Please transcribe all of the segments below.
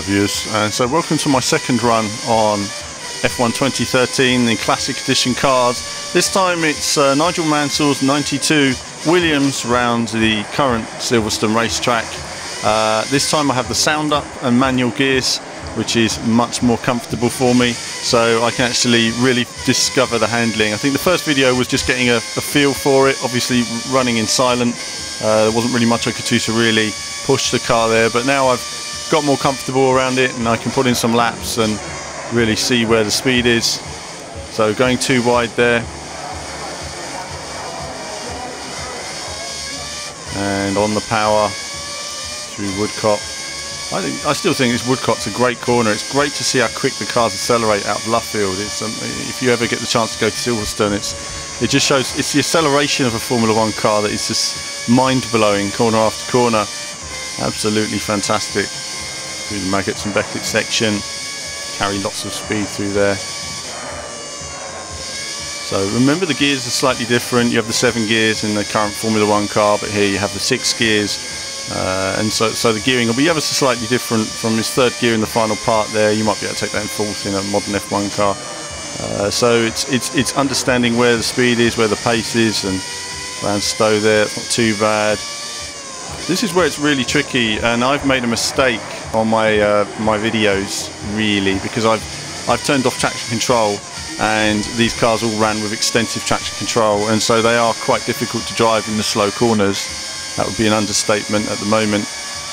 viewers, and so welcome to my second run on F1 2013, the Classic Edition cars. This time it's Nigel Mansell's 92 Williams round the current Silverstone racetrack. This time I have the sound up and manual gears, which is much more comfortable for me, so I can actually really discover the handling. I think the first video was just getting a feel for it, obviously running in silent. There wasn't really much I could do to really push the car there, but now I've got more comfortable around it and I can put in some laps and really see where the speed is. So going too wide there, and on the power through Woodcott. I still think this Woodcott's a great corner. It's great to see how quick the cars accelerate out of Luffield. It's if you ever get the chance to go to Silverstone, it just shows it's the acceleration of a Formula One car that is just mind-blowing, corner after corner. Absolutely fantastic. Through the Maggots and Beckett section, carry lots of speed through there. So remember, the gears are slightly different. You have the 7 gears in the current Formula One car, but here you have the 6 gears, and so the gearing will be ever so slightly different from this third gear in the final part there. You might be able to take that in fourth in a modern F1 car. So it's understanding where the speed is, where the pace is, and around Stowe there, it's not too bad. This is where it's really tricky, and I've made a mistake on my my videos, really, because I've turned off traction control, and these cars all ran with extensive traction control, and so they are quite difficult to drive in the slow corners. That would be an understatement at the moment,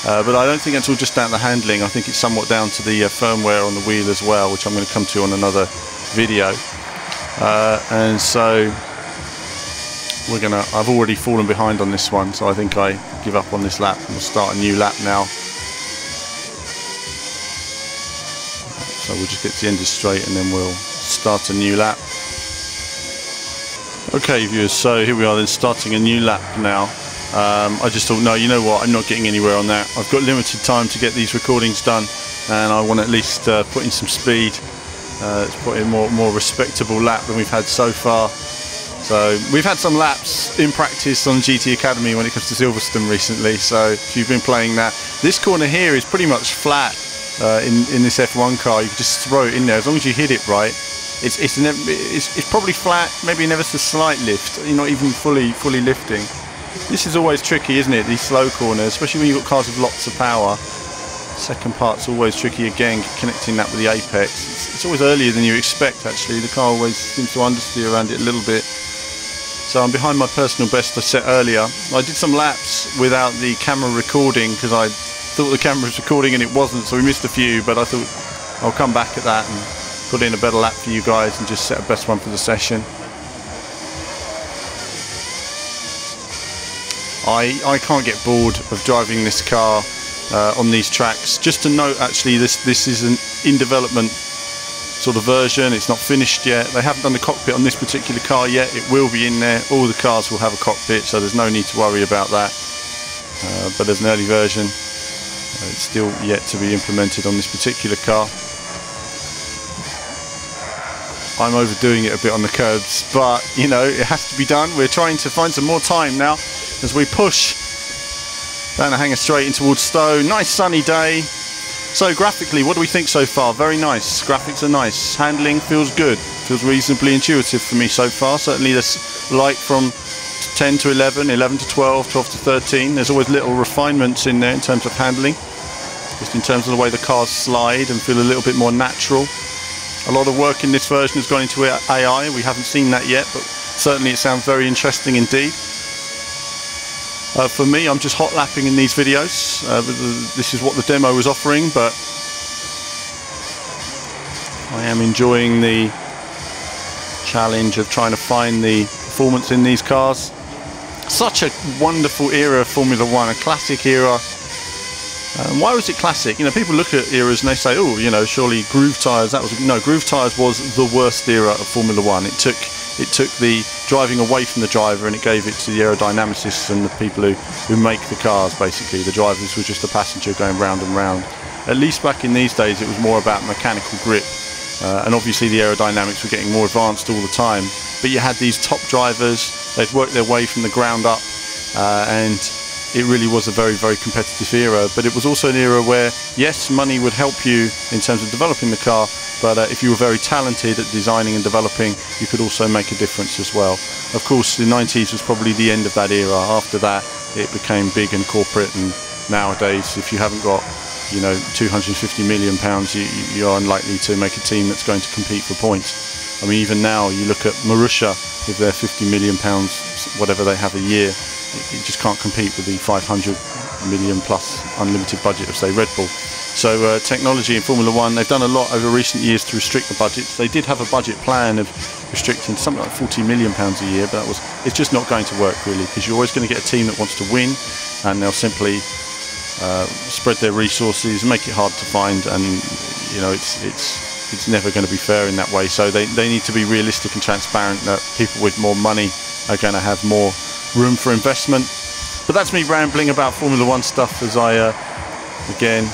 but I don't think it's all just down to the handling. I think it's somewhat down to the firmware on the wheel as well, which I'm going to come to on another video. And so I've already fallen behind on this one, so I think I give up on this lap and we'll start a new lap now. So we'll just get to the end of straight and then we'll start a new lap. Okay viewers, so here we are then, starting a new lap now. I just thought, no, you know what, I'm not getting anywhere on that. I've got limited time to get these recordings done, and I want to at least put in some speed. Let's put in more respectable lap than we've had so far. So we've had some laps in practice on GT Academy when it comes to Silverstone recently, so if you've been playing that, this corner here is pretty much flat in this F1 car. You can just throw it in there as long as you hit it right. It's probably flat, maybe never so slight lift. You're not even fully lifting. This is always tricky, isn't it? These slow corners, especially when you've got cars with lots of power. Second part's always tricky again, connecting that with the apex. It's always earlier than you expect actually. The car always seems to understeer around it a little bit. So I'm behind my personal best I set earlier. I did some laps without the camera recording because I thought the camera was recording and it wasn't, so we missed a few, but I thought I'll come back at that and put in a better lap for you guys and just set a best one for the session. I can't get bored of driving this car on these tracks. Just to note, actually, this is an in development sort of version. It's not finished yet. They haven't done the cockpit on this particular car yet. It will be in there. All the cars will have a cockpit, so there's no need to worry about that. But there's an early version. It's still yet to be implemented on this particular car. I'm overdoing it a bit on the curbs, but you know, it has to be done. We're trying to find some more time now as we push down the hanger straight in towards Stowe. Nice sunny day. So graphically, what do we think so far? Very nice. Graphics are nice. Handling feels good. Feels reasonably intuitive for me so far. Certainly there's light from 10 to 11, 11 to 12, 12 to 13. There's always little refinements in there in terms of handling. Just in terms of the way the cars slide and feel a little bit more natural. A lot of work in this version has gone into AI. We haven't seen that yet, but certainly it sounds very interesting indeed. For me, I'm just hot lapping in these videos. This is what the demo was offering, but I am enjoying the challenge of trying to find the performance in these cars. Such a wonderful era of Formula One, a classic era. Why was it classic? You know, people look at eras and they say, oh, you know, surely groove tyres. No, groove tyres was the worst era of Formula One. It took the driving away from the driver and it gave it to the aerodynamicists and the people who make the cars, basically. The drivers were just a passenger going round and round. At least back in these days it was more about mechanical grip, and obviously the aerodynamics were getting more advanced all the time. But you had these top drivers, they'd worked their way from the ground up, and it really was a very, very competitive era. But it was also an era where, yes, money would help you in terms of developing the car, but if you were very talented at designing and developing, you could also make a difference as well. Of course, the 90s was probably the end of that era. After that, it became big and corporate, and nowadays, if you haven't got, you know, 250 million pounds, you are unlikely to make a team that's going to compete for points. I mean, even now, you look at Marussia with their 50 million pounds, whatever they have a year, it just can't compete with the 500 million plus unlimited budget of, say, Red Bull. So technology in Formula One, they've done a lot over recent years to restrict the budgets. They did have a budget plan of restricting something like 40 million pounds a year, but it's just not going to work really, because you're always going to get a team that wants to win, and they'll simply spread their resources, make it hard to find, and you know, it's never going to be fair in that way. So they need to be realistic and transparent that people with more money are going to have more room for investment. But that's me rambling about Formula One stuff as I again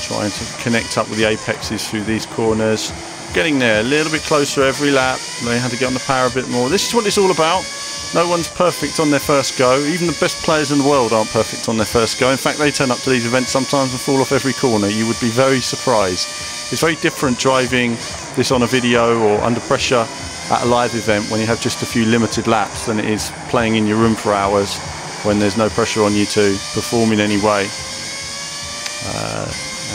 trying to connect up with the apexes through these corners, getting there a little bit closer every lap, learning how to get on the power a bit more. This is what it's all about. No one's perfect on their first go. Even the best players in the world aren't perfect on their first go. In fact, they turn up to these events sometimes and fall off every corner. You would be very surprised. It's very different driving this on a video or under pressure at a live event when you have just a few limited laps than it is playing in your room for hours when there's no pressure on you to perform in any way.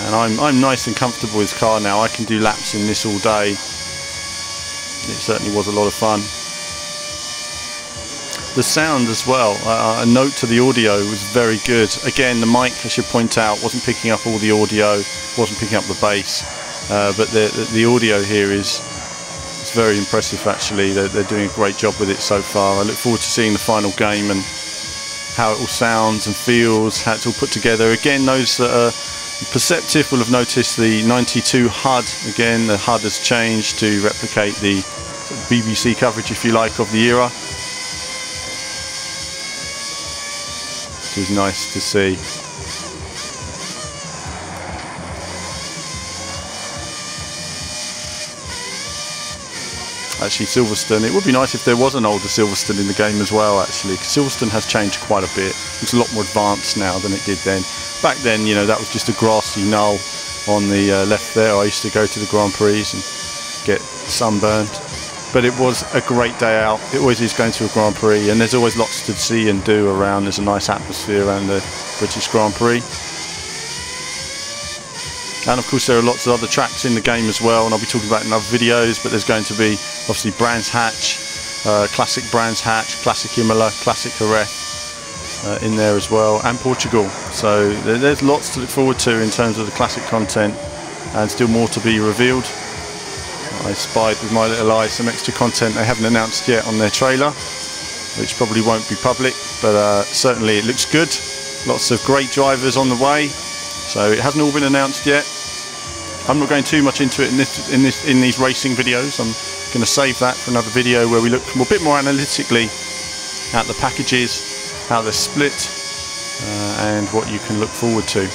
And I'm nice and comfortable with this car now. I can do laps in this all day. It certainly was a lot of fun. The sound as well, a note to the audio was very good. Again, the mic, I should point out, wasn't picking up all the audio, wasn't picking up the bass, but the audio here is very impressive actually. They're doing a great job with it so far. I look forward to seeing the final game and how it all sounds and feels, how it's all put together. Again, those that are perceptive will have noticed the 92 HUD. Again, the HUD has changed to replicate the BBC coverage, if you like, of the era. Which is nice to see. Actually, Silverstone, it would be nice if there was an older Silverstone in the game as well, actually, because Silverstone has changed quite a bit. It's a lot more advanced now than it did then. Back then, you know, that was just a grassy knoll on the left there. I used to go to the Grand Prix and get sunburned. But it was a great day out. It always is going to a Grand Prix, and there's always lots to see and do around. There's a nice atmosphere around the British Grand Prix. And of course there are lots of other tracks in the game as well, and I'll be talking about it in other videos, but there's going to be obviously Brands Hatch, classic Brands Hatch, classic Imola, classic Jerez in there as well, and Portugal. So there's lots to look forward to in terms of the classic content, and still more to be revealed. I spied with my little eye some extra content they haven't announced yet on their trailer, which probably won't be public, but certainly it looks good. Lots of great drivers on the way, so it hasn't all been announced yet. I'm not going too much into it in these racing videos. I'm going to save that for another video where we look a bit more analytically at the packages, how they're split, and what you can look forward to.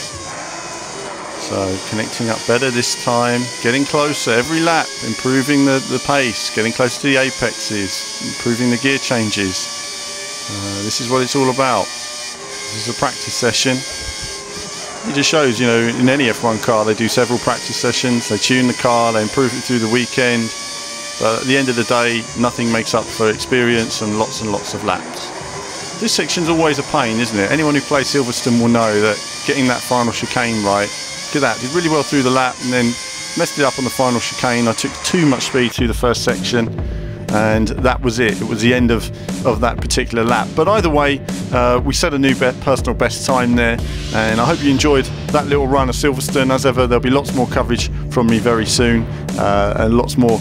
So connecting up better this time, getting closer every lap, improving the pace, getting closer to the apexes, improving the gear changes. This is what it's all about. This is a practice session. It just shows, you know, in any F1 car they do several practice sessions, they tune the car, they improve it through the weekend, but at the end of the day nothing makes up for experience and lots of laps. This section's always a pain, isn't it? Anyone who plays Silverstone will know that getting that final chicane right, look at that, did really well through the lap and then messed it up on the final chicane. I took too much speed through the first section and that was it. It was the end of that particular lap. But either way, we set a new personal best time there, and I hope you enjoyed that little run of Silverstone. As ever, there'll be lots more coverage from me very soon, and lots more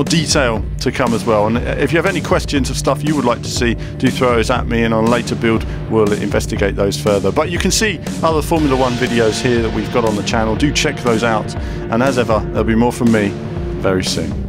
detail to come as well. And if you have any questions of stuff you would like to see, do throw those at me, and on a later build we'll investigate those further. But you can see other Formula One videos here that we've got on the channel. Do check those out, and as ever, there'll be more from me very soon.